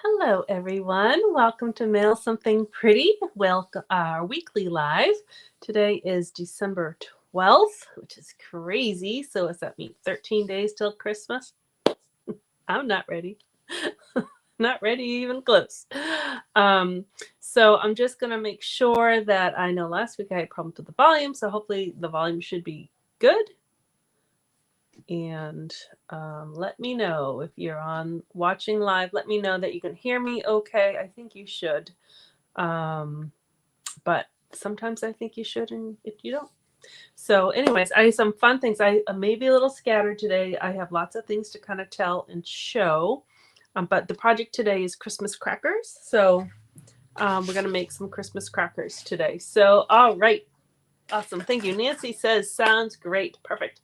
Hello, everyone. Welcome to Mail Something Pretty. Welcome our weekly live. Today is December 12th, which is crazy. So, what's that mean? 13 days till Christmas? I'm not ready. Not ready, even close. Um, so, I'm just going to make sure that I know last week I had problems with the volume. So, hopefully, the volume should be good. And let me know if you're on watching live. Let me know that you can hear me okay. I think you should. Um, but sometimes I think you should, and if you don't. So, anyways, I have some fun things. I may be a little scattered today. I have lots of things to kind of tell and show. But the project today is Christmas crackers. So, we're going to make some Christmas crackers today. So, all right. Awesome. Thank you. Nancy says, sounds great. Perfect.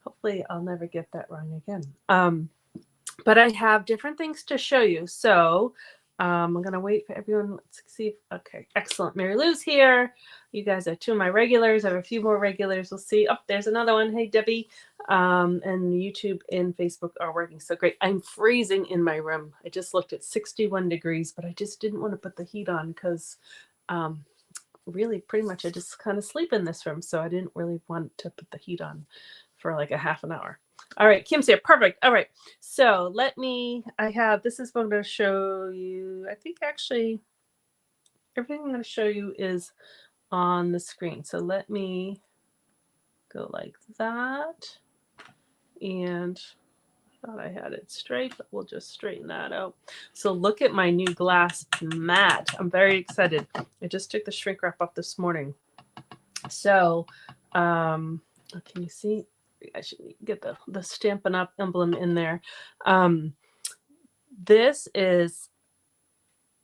Hopefully, I'll never get that wrong again. But I have different things to show you. So I'm going to wait for everyone. Let's see. Okay, excellent. Mary Lou's here. You guys are two of my regulars. I have a few more regulars. We'll see. Oh, there's another one. Hey, Debbie. And YouTube and Facebook are working so great. I'm freezing in my room. I just looked at 61 degrees, but I just didn't want to put the heat on because really pretty much I just kind of sleep in this room. So I didn't really want to put the heat on for like a half an hour. All right, Kim's here. Perfect. All right. So this is what I'm going to show you. I think actually everything I'm going to show you is on the screen. So let me go like that. And I thought I had it straight, but we'll just straighten that out. So look at my new glass mat. I'm very excited. I just took the shrink wrap off this morning. So, can you see? I should get the Stampin' Up! Emblem in there. This is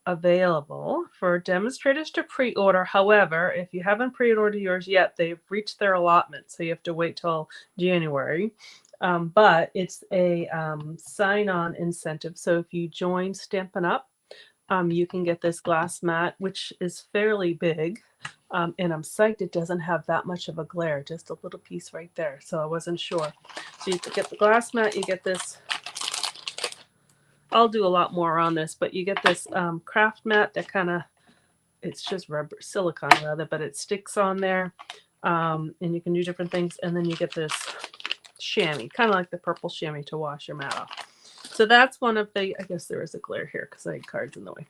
available for demonstrators to pre-order. However, if you haven't pre-ordered yours yet, they've reached their allotment, so you have to wait till January. But it's a sign-on incentive. So if you join Stampin' Up!, you can get this glass mat, which is fairly big. And I'm psyched it doesn't have that much of a glare, just a little piece right there. So I wasn't sure. So you get the glass mat, you get this. I'll do a lot more on this, but you get this craft mat that it's just rubber, silicone rather, but it sticks on there. And you can do different things. And then you get this chamois, kind of like the purple chamois to wash your mat off. So that's one of the, I guess there is a glare here because I had cards in the way.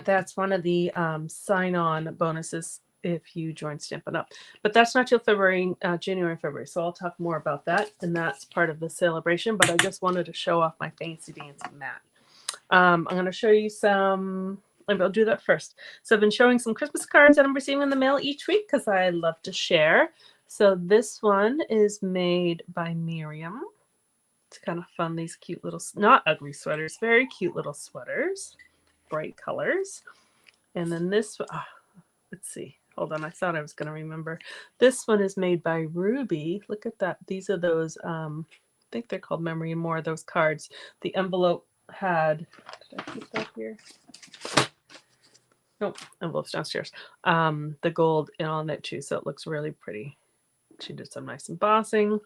That's one of the sign-on bonuses if you join Stampin' Up. But that's not till January and February. So I'll talk more about that. And that's part of the celebration. But I just wanted to show off my fancy dancy mat. I'm going to show you I'll do that first. So I've been showing some Christmas cards that I'm receiving in the mail each week because I love to share. So this one is made by Miriam. It's kind of fun. These cute little, not ugly sweaters, very cute little sweaters. Bright colors. And then this, let's see. Hold on. I thought I was going to remember. This one is made by Ruby. Look at that. These are those, I think they're called Memory and More, those cards. The envelope had, did I keep that here? Nope, envelope's downstairs. The gold on it too, so it looks really pretty. She did some nice embossing.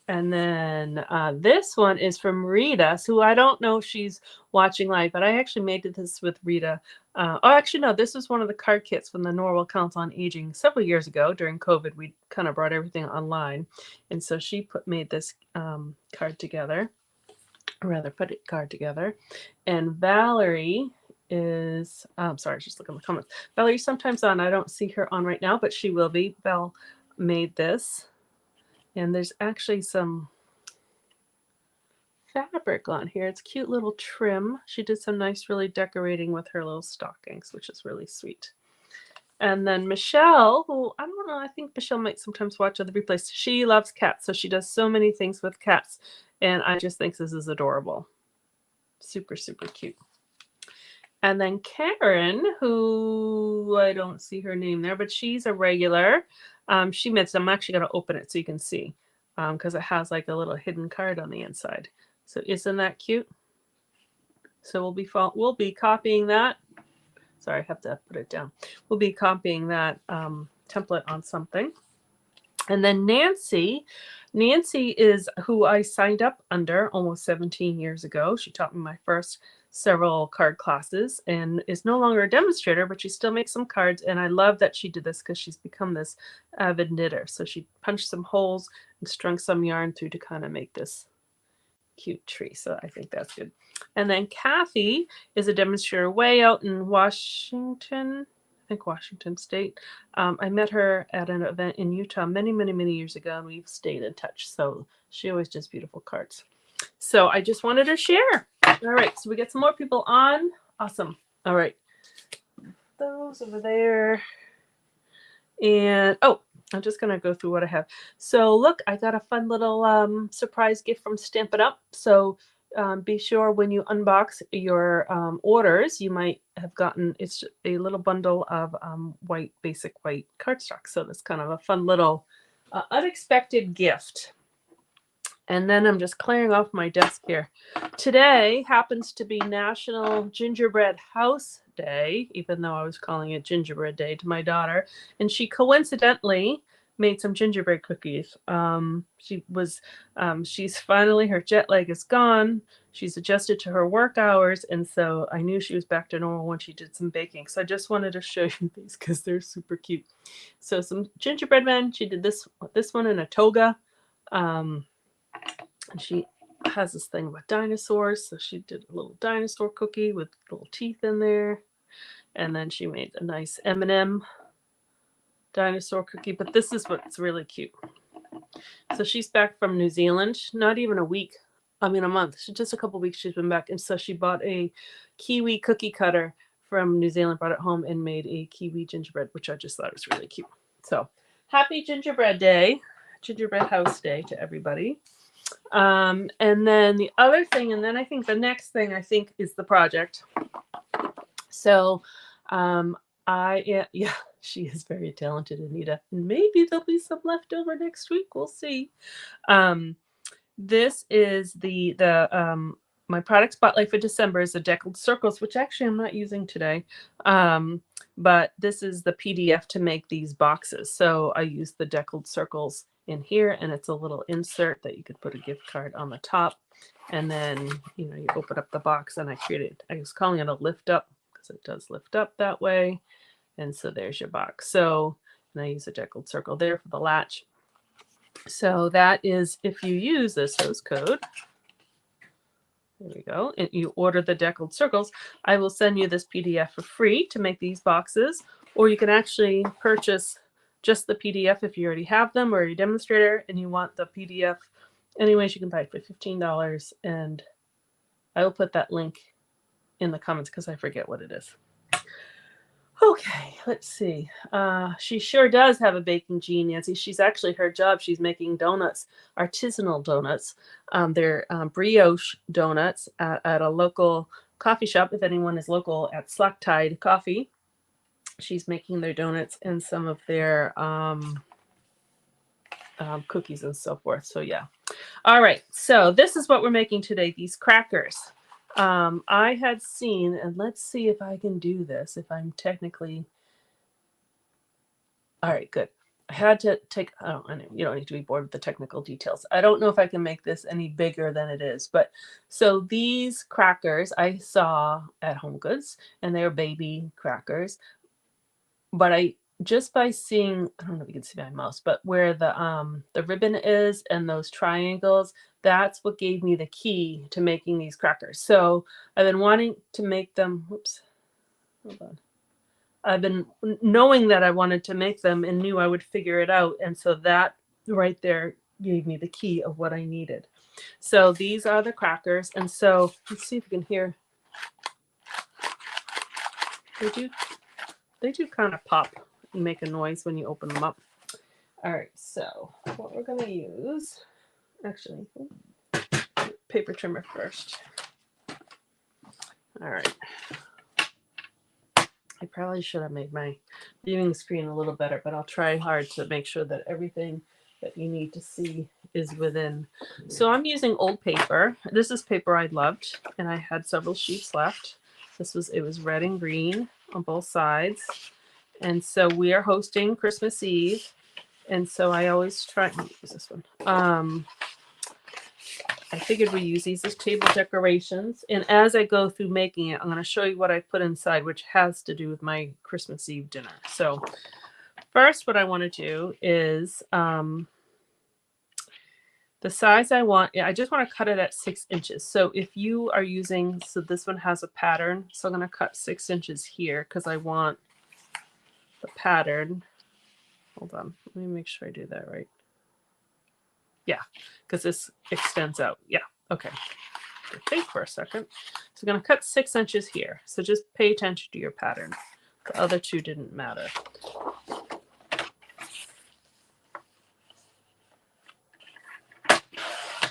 And then this one is from Rita, who I don't know if she's watching live, but I actually made this with Rita. No, this was one of the card kits from the Norwell Council on Aging several years ago. During COVID, we kind of brought everything online. And so she made this card together. And Valerie is, I'm sorry, just look at the comments. Valerie's sometimes on. I don't see her on right now, but she will be. Val made this. And there's actually some fabric on here. It's cute little trim. She did some nice really decorating with her little stockings, which is really sweet. And then Michelle, who I don't know, I think Michelle might sometimes watch other replays. She loves cats, so she does so many things with cats. And I just think this is adorable. Super, super cute. And then Karen, who I don't see her name there, but she's a regular. She made some. I'm actually going to open it so you can see because it has like a little hidden card on the inside. So isn't that cute? So we'll be copying that. Sorry, I have to put it down. We'll be copying that template on something. And then Nancy Nancy is who I signed up under almost 17 years ago. She taught me my first several card classes and is no longer a demonstrator, but she still makes some cards. And I love that she did this because she's become this avid knitter. So she punched some holes and strung some yarn through to kind of make this cute tree. So I think that's good. And then Kathy is a demonstrator way out in Washington, I think Washington State. I met her at an event in Utah many, many, many years ago, and we've stayed in touch. So she always does beautiful cards. So I just wanted to share. All right, so we get some more people on. Awesome. All right. Those over there. And, oh, I'm just going to go through what I have. So look, I got a fun little surprise gift from Stampin' Up. So be sure when you unbox your orders, you might have gotten, it's a little bundle of basic white cardstock. So that's kind of a fun little unexpected gift. And then I'm just clearing off my desk here. Today happens to be National Gingerbread House Day, even though I was calling it Gingerbread Day to my daughter. And she coincidentally made some gingerbread cookies. She's finally, her jet lag is gone. She's adjusted to her work hours. And so I knew she was back to normal when she did some baking. So I just wanted to show you these because they're super cute. So some gingerbread men. She did this one in a toga. And she has this thing about dinosaurs. So she did a little dinosaur cookie with little teeth in there. And then she made a nice M&M dinosaur cookie. But this is what's really cute. So she's back from New Zealand, not even a week. I mean, a month. Just a couple weeks she's been back. And so she bought a kiwi cookie cutter from New Zealand, brought it home and made a kiwi gingerbread, which I just thought was really cute. So happy Gingerbread Day, Gingerbread House Day to everybody. And then the other thing, and then I think the next thing I think is the project. So yeah, she is very talented, Anita. Maybe there'll be some left over next week. We'll see. This is my product spotlight for December is the deckled circles, which actually I'm not using today. But this is the PDF to make these boxes. So I use the deckled circles in here, and it's a little insert that you could put a gift card on the top. And then, you open up the box, and I was calling it a lift up because it does lift up that way. And so there's your box. So, and I use a deckled circle there for the latch. So that is if you use this host code. There we go. And you order the deckled circles, I will send you this PDF for free to make these boxes, or you can actually purchase just the PDF if you already have them or you're a demonstrator and you want the PDF. Anyways, you can buy it for $15, and I will put that link in the comments because I forget what it is. Okay, let's see. She sure does have a baking gene, Nancy. She's actually, her job, she's making donuts, artisanal donuts. They're brioche donuts at a local coffee shop. If anyone is local, at Slack Tide Coffee. She's making their donuts and some of their cookies and so forth. So yeah. All right. So this is what we're making today, these crackers. I had seen, and let's see if I can do this, if I'm technically, all right, good. I had to take, you don't need to be bored with the technical details. I don't know if I can make this any bigger than it is, but so these crackers I saw at Home Goods, and they're baby crackers, but just by seeing, I don't know if you can see my mouse, but where the ribbon is and those triangles, that's what gave me the key to making these crackers. So I've been wanting to make them, hold on. I've been knowing that I wanted to make them and knew I would figure it out. And so that right there gave me the key of what I needed. So these are the crackers. And so let's see if you can hear. They do kind of pop and make a noise when you open them up. All right, so what we're going to use, actually, paper trimmer first. All right. I probably should have made my viewing screen a little better, but I'll try hard to make sure that everything that you need to see is within. So I'm using old paper. This is paper I loved, and I had several sheets left. It was red and green on both sides. And so we are hosting Christmas Eve, And so I always try to use this one. I figured we use these as table decorations. And as I go through making it, I'm going to show you what I put inside, which has to do with my Christmas Eve dinner. So first, what I want to do is the size I want, I just want to cut it at 6 inches. So if you are using, so this one has a pattern. So I'm going to cut 6 inches here because I want the pattern. Hold on. Let me make sure I do that right. Yeah, because this extends out. Yeah, okay. Think for a second. So I'm going to cut 6 inches here. So just pay attention to your pattern. The other two didn't matter.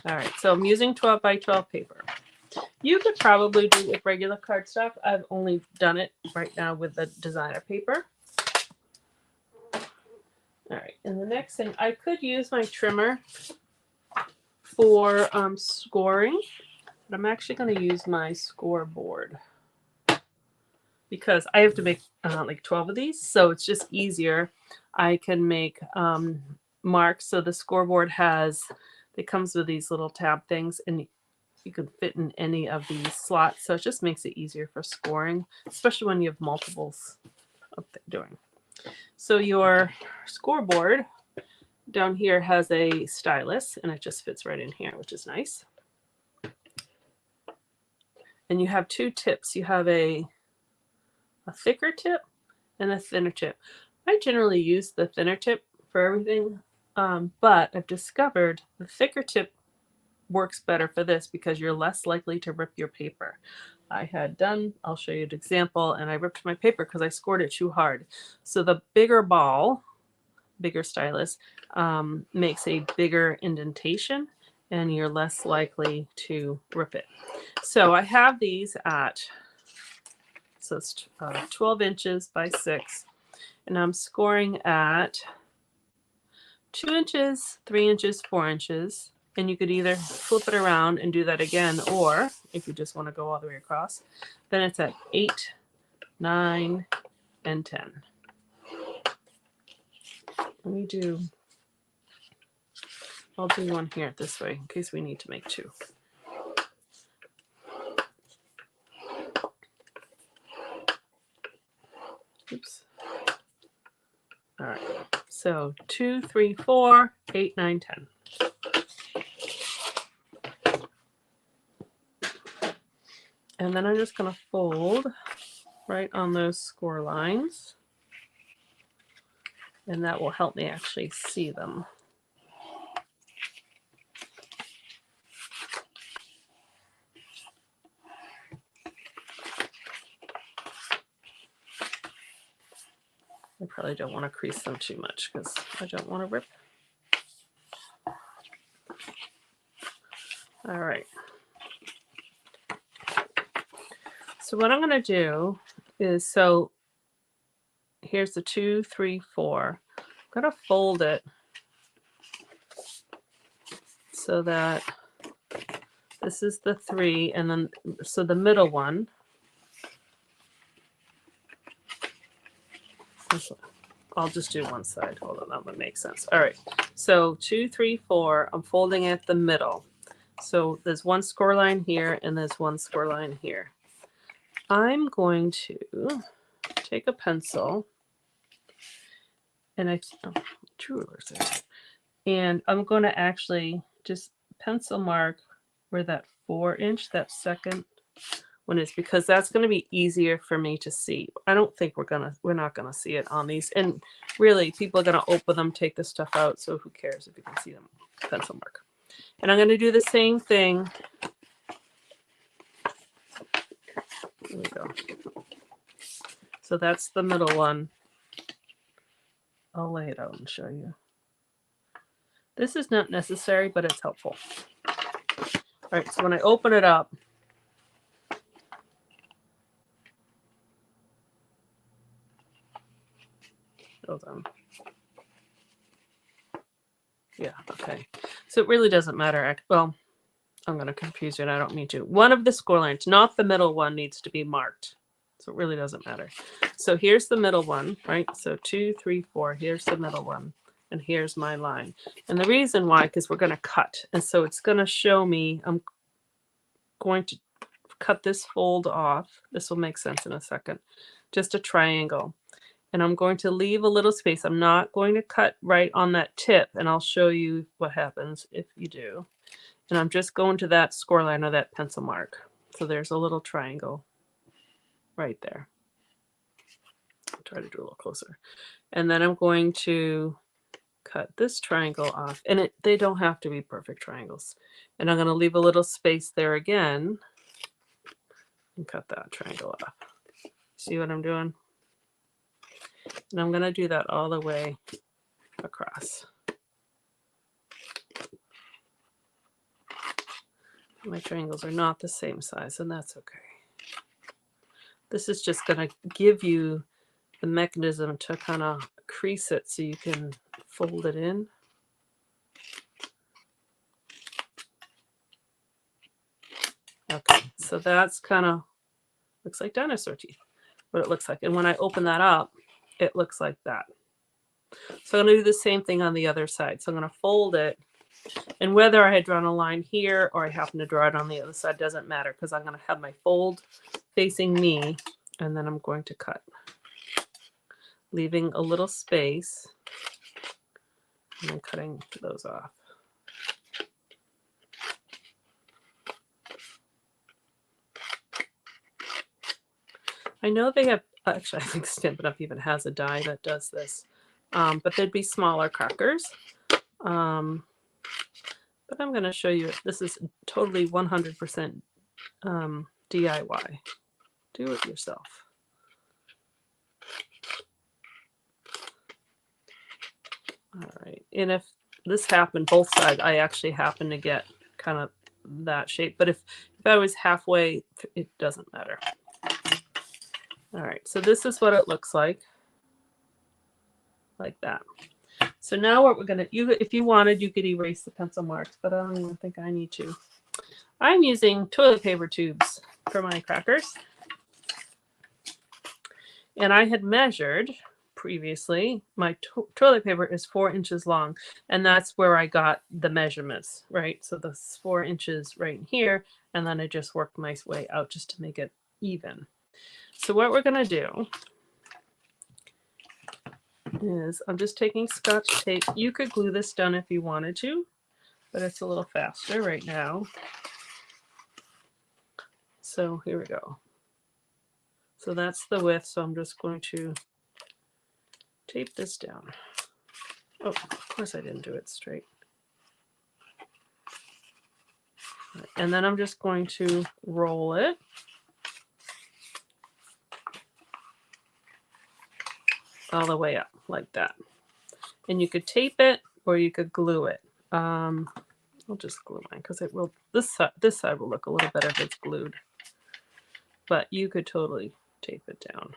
All right, so I'm using 12 by 12 paper. You could probably do it with regular cardstock. I've only done it right now with the designer paper. All right, and the next thing, I could use my trimmer for scoring, but I'm actually going to use my scoreboard because I have to make like 12 of these, so it's just easier. I can make marks. So the scoreboard it comes with these little tab things, and you can fit in any of these slots, so it just makes it easier for scoring, especially when you have multiples of doing. So your scoreboard down here has a stylus, and it just fits right in here, which is nice. And you have two tips. You have a thicker tip and a thinner tip. I generally use the thinner tip for everything, but I've discovered the thicker tip works better for this because you're less likely to rip your paper. I'll show you an example, and I ripped my paper because I scored it too hard. So the bigger ball, bigger stylus, makes a bigger indentation, and you're less likely to rip it. So I have these at, so it's 12 inches by 6, and I'm scoring at 2 inches, 3 inches, 4 inches. And you could either flip it around and do that again, or if you just want to go all the way across, then it's at 8, 9, and 10. I'll do one here this way in case we need to make 2. Oops. All right. So 2, 3, 4, 8, 9, 10. And then I'm just going to fold right on those score lines. And that will help me actually see them. I probably don't want to crease them too much because I don't want to rip. All right. So what I'm going to do is, so here's the 2, 3, 4. I'm going to fold it so that this is the 3, and then so the middle one. I'll just do one side. Hold on, that would make sense. All right. So 2, 3, 4. I'm folding at the middle. So there's one score line here, and there's one score line here. I'm going to take a pencil, and and I'm going to actually just pencil mark where that 4-inch, that second one is, because that's going to be easier for me to see. I don't think we're not gonna see it on these, and really people are going to open them, take the stuff out, so who cares if you can see them. Pencil mark. And I'm going to do the same thing. Here we go. So that's the middle one. I'll lay it out and show you. This is not necessary, but it's helpful. All right, so when I open it up, hold on. Yeah, okay. So it really doesn't matter. Well, I'm going to confuse you, and I don't mean to. One of the score lines, not the middle one, needs to be marked. So it really doesn't matter. So here's the middle one, right? So 2, 3, 4. Here's the middle one. and here's my line. And the reason why, because we're going to cut. And so it's going to show me, I'm going to cut this fold off. This will make sense in a second. Just a triangle. And I'm going to leave a little space. I'm not going to cut right on that tip, and I'll show you what happens if you do. And I'm just going to that score line or that pencil mark. So there's a little triangle right there. I'll try to do a little closer. And then I'm going to cut this triangle off. And they don't have to be perfect triangles. And I'm going to leave a little space there again and cut that triangle off. See what I'm doing? And I'm going to do that all the way across. My triangles are not the same size, and that's okay. This is just going to give you the mechanism to kind of crease it so you can fold it in. Okay, so that's kind of, looks like dinosaur teeth, what it looks like. And when I open that up, it looks like that. So I'm going to do the same thing on the other side. So I'm going to fold it. And whether I had drawn a line here or I happen to draw it on the other side doesn't matter, because I'm going to have my fold facing me, and then I'm going to cut, leaving a little space, and then cutting those off. I know they have, actually I think Stampin' Up! Even has a die that does this, but they'd be smaller crackers. But I'm going to show you, this is totally 100% DIY. Do it yourself. All right. And if this happened, both sides, I actually happen to get kind of that shape. But if I was halfway, it doesn't matter. All right. So this is what it looks like that. So now what we're going to, if you wanted, you could erase the pencil marks, but I don't even think I need to. I'm using toilet paper tubes for my crackers. And I had measured previously, my toilet paper is 4 inches long, and that's where I got the measurements, right? So that's 4 inches right here, and then I just worked my way out just to make it even. So what we're going to do is I'm just taking Scotch tape. You could glue this down if you wanted to, but it's a little faster right now. So here we go. So that's the width. So I'm just going to tape this down. Oh, of course I didn't do it straight. And then I'm just going to roll it. All the way up like that. And you could tape it or you could glue it. I'll just glue mine because it will, this side will look a little better if it's glued. But you could totally tape it down.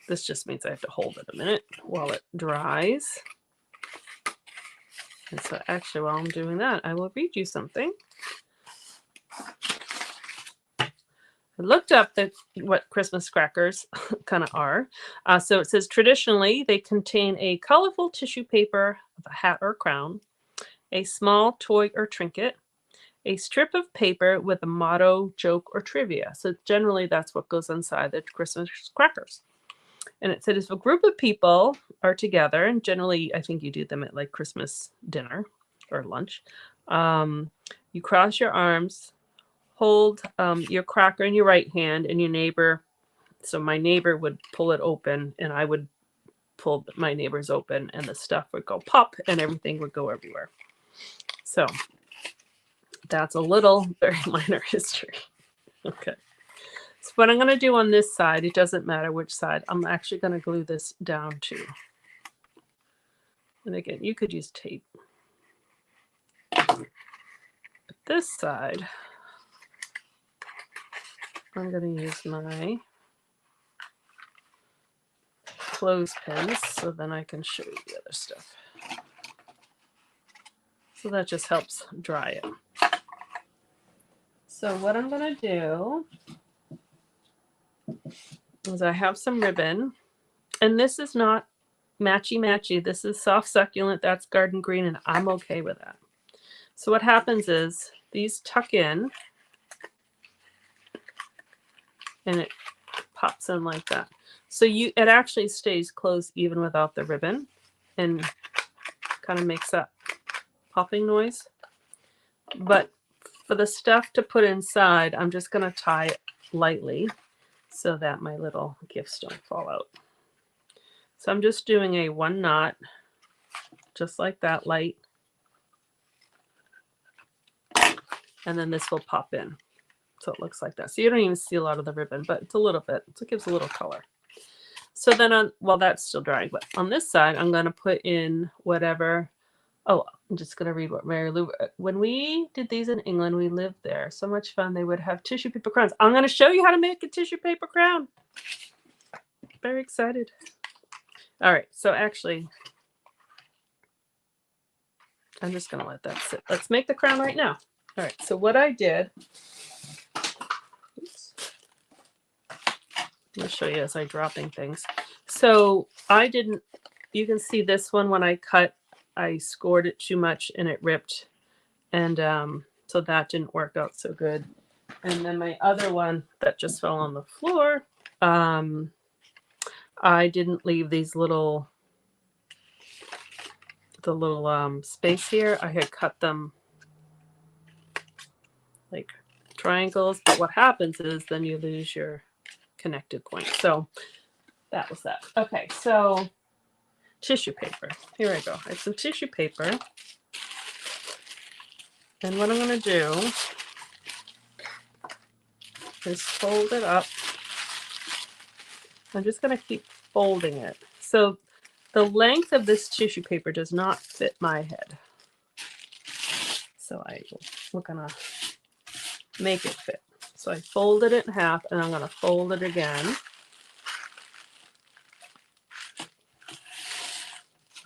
This just means I have to hold it a minute while it dries. And so actually while I'm doing that, I will read you something. I looked up what Christmas crackers kind of are. So it says traditionally they contain a colorful tissue paper of a hat or crown, a small toy or trinket, a strip of paper with a motto, joke, or trivia. So generally that's what goes inside the Christmas crackers. And it said if a group of people are together, and generally I think you do them at like Christmas dinner or lunch, you cross your arms, hold your cracker in your right hand, and your neighbor, so my neighbor would pull it open and I would pull my neighbor's open, and the stuff would go pop and everything would go everywhere. So that's a little very minor history. Okay. So what I'm going to do on this side, it doesn't matter which side, I'm actually going to glue this down too. And again, you could use tape. But this side, I'm going to use my clothespins so then I can show you the other stuff. So that just helps dry it. So what I'm going to do is I have some ribbon, And this is not matchy-matchy. This is soft succulent. That's garden green, and I'm okay with that. So what happens is these tuck in, and it pops in like that. So it actually stays closed even without the ribbon, and kind of makes that popping noise. But for the stuff to put inside, I'm just going to tie it lightly so that my little gifts don't fall out. So I'm just doing a 1 knot, just like that, light. And then this will pop in. So it looks like that. So you don't even see a lot of the ribbon, but it's a little bit. So it gives a little color. So then well, that's still drying. But on this side, I'm going to put in whatever. Oh, I'm just going to read what Mary Lou. When we did these in England, we lived there. So much fun. They would have tissue paper crowns. I'm going to show you how to make a tissue paper crown. Very excited. All right. So actually, I'm just going to let that sit. Let's make the crown right now. All right. So what I did. Oops. I'm going to show you as I'm dropping things. So I didn't. You can see this one when I cut. I scored it too much and it ripped, and so that didn't work out so good. And then my other one that just fell on the floor, I didn't leave these little space here. I had cut them like triangles, but what happens is then you lose your connected point. So that was that. Okay, so tissue paper. Here I go. I have some tissue paper. And what I'm going to do is fold it up. I'm just going to keep folding it. So the length of this tissue paper does not fit my head. So we're going to make it fit. So I folded it in half, and I'm going to fold it again.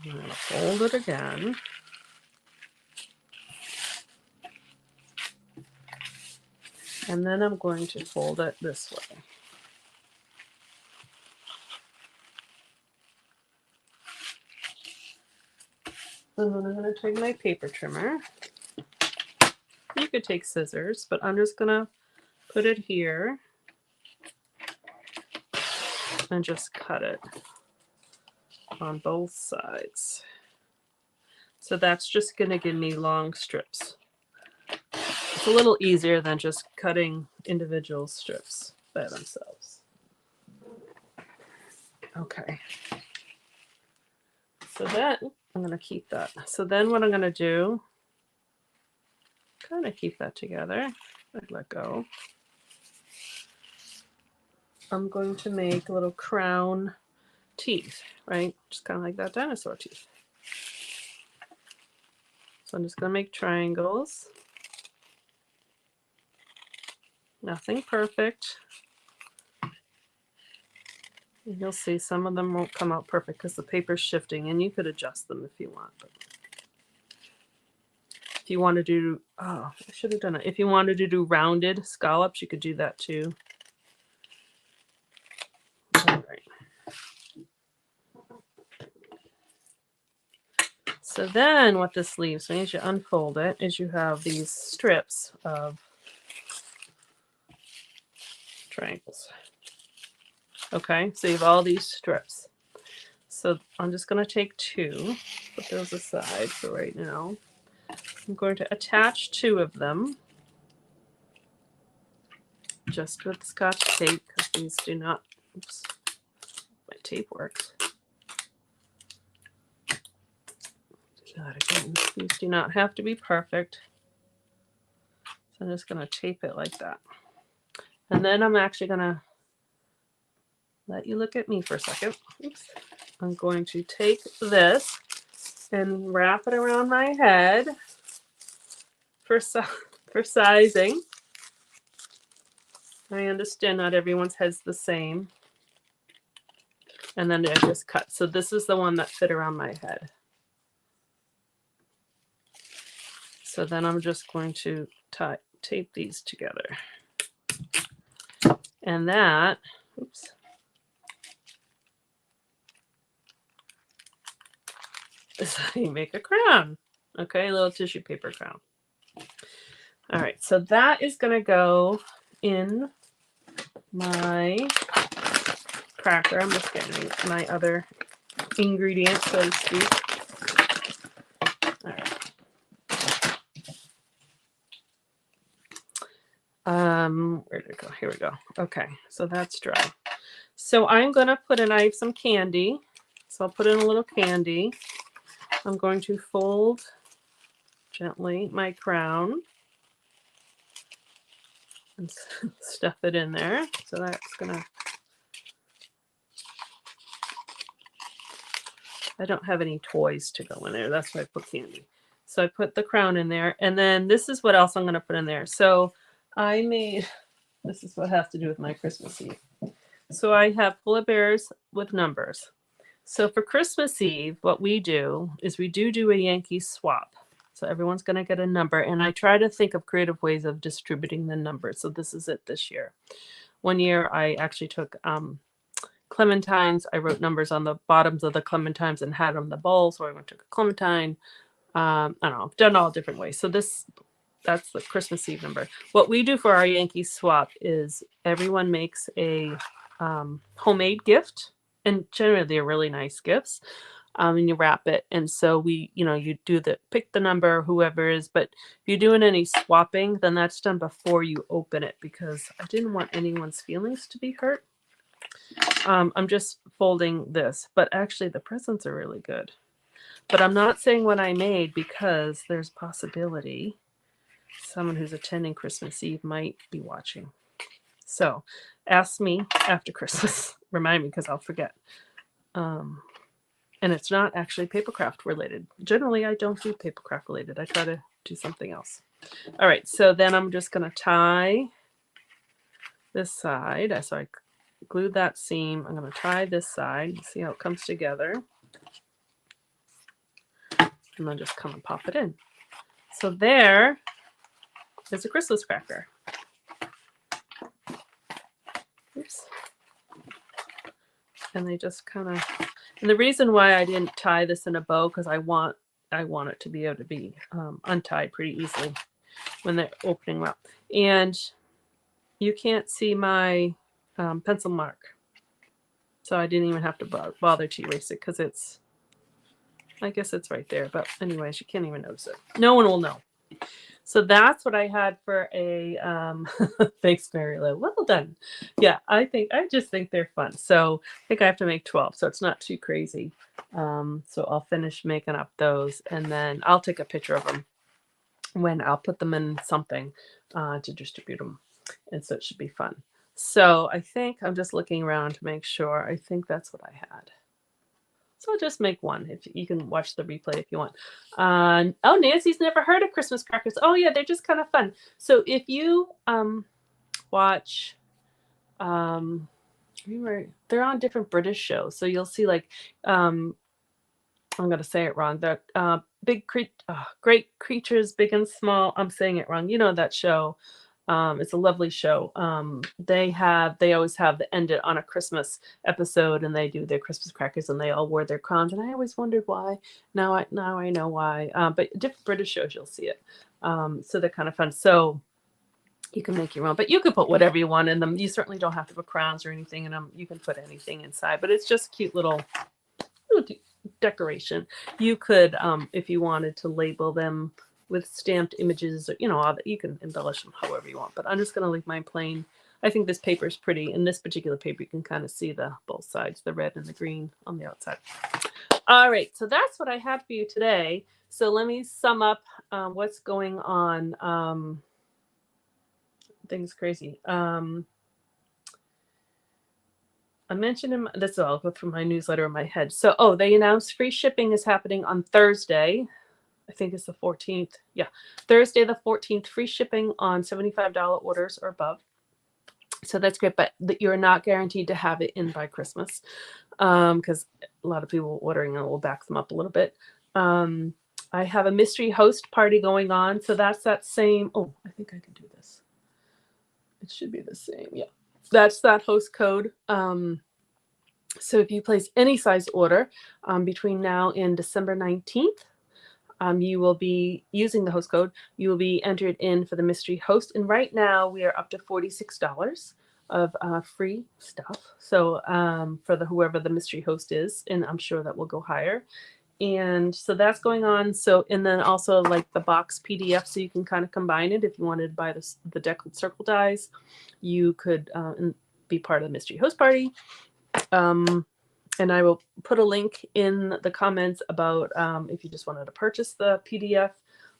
I'm going to fold it again. And then I'm going to fold it this way. And then I'm going to take my paper trimmer. You could take scissors, but I'm just going to put it here and just cut it on both sides. So that's just going to give me long strips. It's a little easier than just cutting individual strips by themselves. Okay. So then I'm going to keep that. So then what I'm going to do, kind of keep that together. I'd let go. I'm going to make a little crown teeth, right? Just kind of like that dinosaur teeth. So I'm just going to make triangles. Nothing perfect. And you'll see some of them won't come out perfect because the paper's shifting, and you could adjust them if you want. But if you want to do, oh, I should have done it. If you wanted to do rounded scallops, you could do that too. All right. So then what this leaves me as you unfold it is you have these strips of triangles. Okay, so you have all these strips. So I'm just going to take 2, put those aside for right now. I'm going to attach 2 of them just with Scotch tape because these do not, oops, my tape works. Do that again. These do not have to be perfect. So I'm just going to tape it like that. And then I'm actually going to let you look at me for a second. Oops. I'm going to take this and wrap it around my head for sizing. I understand not everyone's head's the same. And then I just cut. So this is the one that fit around my head. So then I'm just going to tape these together. And that, oops. is how you make a crown. Okay, a little tissue paper crown. All right, so that is going to go in my cracker. I'm just getting my other ingredients, so to speak. All right. Where did it go? Here we go. Okay, so that's dry. So I'm going to put in, I have some candy. So I'll put in a little candy. I'm going to fold gently my crown and stuff it in there. So that's going to, I don't have any toys to go in there. That's why I put candy. So I put the crown in there. And then this is what else I'm going to put in there. So I made, this is what has to do with my Christmas Eve. So I have polar bears with numbers. So for Christmas Eve, what we do is we do a Yankee swap. So everyone's going to get a number. And I try to think of creative ways of distributing the numbers. So this is it this year. One year I actually took clementines. I wrote numbers on the bottoms of the clementines and had them in the bowl. So I went to a clementine. I don't know, I've done all different ways. So that's the Christmas Eve number. What we do for our Yankee swap is everyone makes a homemade gift, and generally they're really nice gifts. And you wrap it, and so you do pick the number, whoever is. But if you're doing any swapping, then that's done before you open it, because I didn't want anyone's feelings to be hurt. I'm just folding this, but actually the presents are really good. But I'm not saying what I made, because there's possibility someone who's attending Christmas Eve might be watching. So ask me after Christmas. Remind me, because I'll forget. And it's not actually papercraft related. Generally, I don't do papercraft related. I try to do something else. All right, so then I'm just going to tie this side. So I glued that seam. I'm going to tie this side. See how it comes together. And then just come and pop it in. So there is a Christmas cracker. Oops. And they just kind of, and the reason why I didn't tie this in a bow, because I want it to be able to be untied pretty easily when they're opening them up. And you can't see my pencil mark, so I didn't even have to bother to erase it, because it's, I guess it's right there. But anyways, you can't even notice it. No one will know. So that's what I had for a thanks, Mary Lou. Well done. Yeah, I just think they're fun. So I think I have to make 12, so it's not too crazy. So I'll finish making up those, and then I'll take a picture of them when I'll put them in something to distribute them. And so it should be fun. So I think I'm just looking around to make sure. I think that's what I had. So I'll just make one. If you can watch the replay if you want. Oh, Nancy's never heard of Christmas crackers. Oh yeah, they're just kind of fun. So if you watch, they're on different British shows. So you'll see, like, I'm going to say it wrong. The Great Creatures, Big and Small. I'm saying it wrong. You know that show. It's a lovely show. They always have the end it on a Christmas episode, and they do their Christmas crackers, and they all wore their crowns. And I always wondered why. Now I know why. But different British shows, you'll see it. So they're kind of fun. So you can make your own, but you could put whatever you want in them. You certainly don't have to put crowns or anything in them. You can put anything inside, but it's just cute little decoration. You could, if you wanted to label them with stamped images, or you can embellish them however you want, but I'm just going to leave mine plain. I think this paper is pretty. In this particular paper, you can kind of see both sides, the red and the green on the outside. All right, so that's what I have for you today. So let me sum up what's going on. Things crazy. I mentioned this. I'll go through my newsletter in my head. So, they announced free shipping is happening on Thursday. I think it's the 14th. Yeah, Thursday the 14th. Free shipping on $75 orders or above. So that's great, but you're not guaranteed to have it in by Christmas, because a lot of people ordering, and we'll back them up a little bit. I have a mystery host party going on, so that's that same. Oh, I think I can do this. It should be the same. Yeah. That's that host code. So if you place any size order between now and December 19th, you will be using the host code. You will be entered in for the mystery host. And right now we are up to $46 of free stuff. So for whoever the mystery host is, and I'm sure that will go higher. And so that's going on. So, and then also like the box PDF, so you can kind of combine it. If you wanted to buy the deckled circle dies, you could be part of the mystery host party. And I will put a link in the comments about if you just wanted to purchase the PDF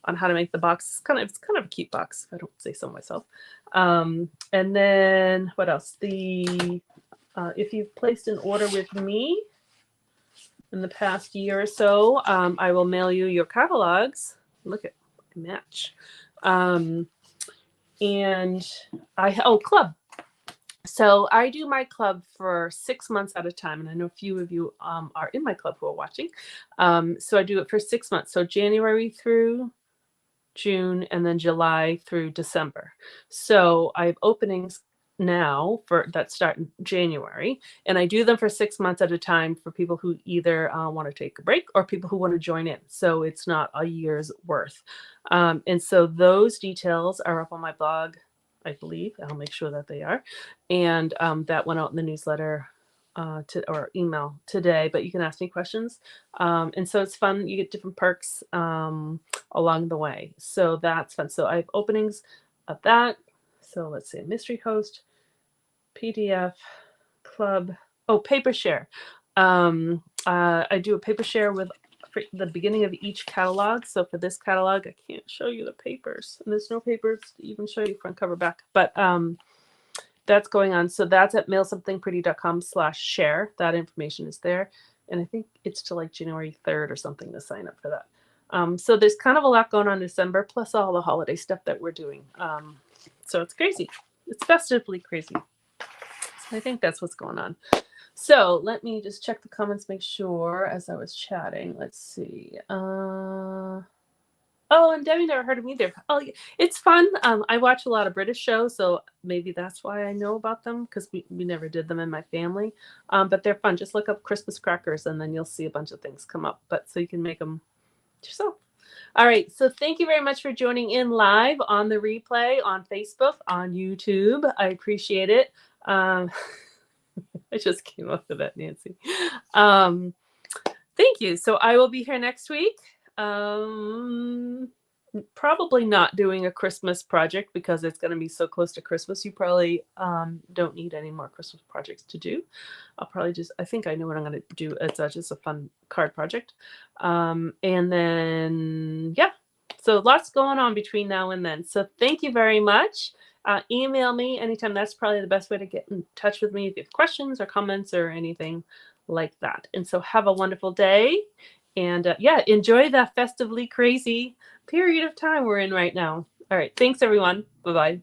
on how to make the box. It's kind of a cute box, if I don't say so myself. And then what else? If you've placed an order with me in the past year or so, I will mail you your catalogs. Look at match. And club. So I do my club for 6 months at a time, and I know a few of you are in my club who are watching. So I do it for 6 months. So January through June, and then July through December. So I have openings now that start in January, and I do them for 6 months at a time for people who either want to take a break or people who want to join in. So it's not a year's worth. And so those details are up on my blog, I believe. I'll make sure that they are. And that went out in the newsletter or email today, but you can ask me questions. And so it's fun. You get different perks along the way. So that's fun. So I have openings of that. So let's say mystery host, PDF, club, paper share. I do a paper share with the beginning of each catalog. So for this catalog, I can't show you the papers, and there's no papers to even show you front, cover, back, but that's going on. So that's at mailsomethingpretty.com/share. That information is there. And I think it's to like January 3rd or something to sign up for that. So there's kind of a lot going on in December, plus all the holiday stuff that we're doing. So it's crazy. It's festively crazy. So I think that's what's going on. So let me just check the comments, make sure as I was chatting. Let's see. And Debbie never heard of me either. Oh, it's fun. I watch a lot of British shows, so maybe that's why I know about them, because we never did them in my family. But they're fun. Just look up Christmas crackers, and then you'll see a bunch of things come up. But so you can make them yourself. All right. So thank you very much for joining in live on the replay on Facebook, on YouTube. I appreciate it. I just came up with that, Nancy. Thank you. So I will be here next week. Probably not doing a Christmas project because it's going to be so close to Christmas. You probably don't need any more Christmas projects to do. I'll probably I think I know what I'm going to do. It's just a fun card project. And then, yeah. So lots going on between now and then. So thank you very much. Email me anytime. That's probably the best way to get in touch with me if you have questions or comments or anything like that. And so have a wonderful day. And enjoy that festively crazy period of time we're in right now. All right. Thanks, everyone. Bye-bye.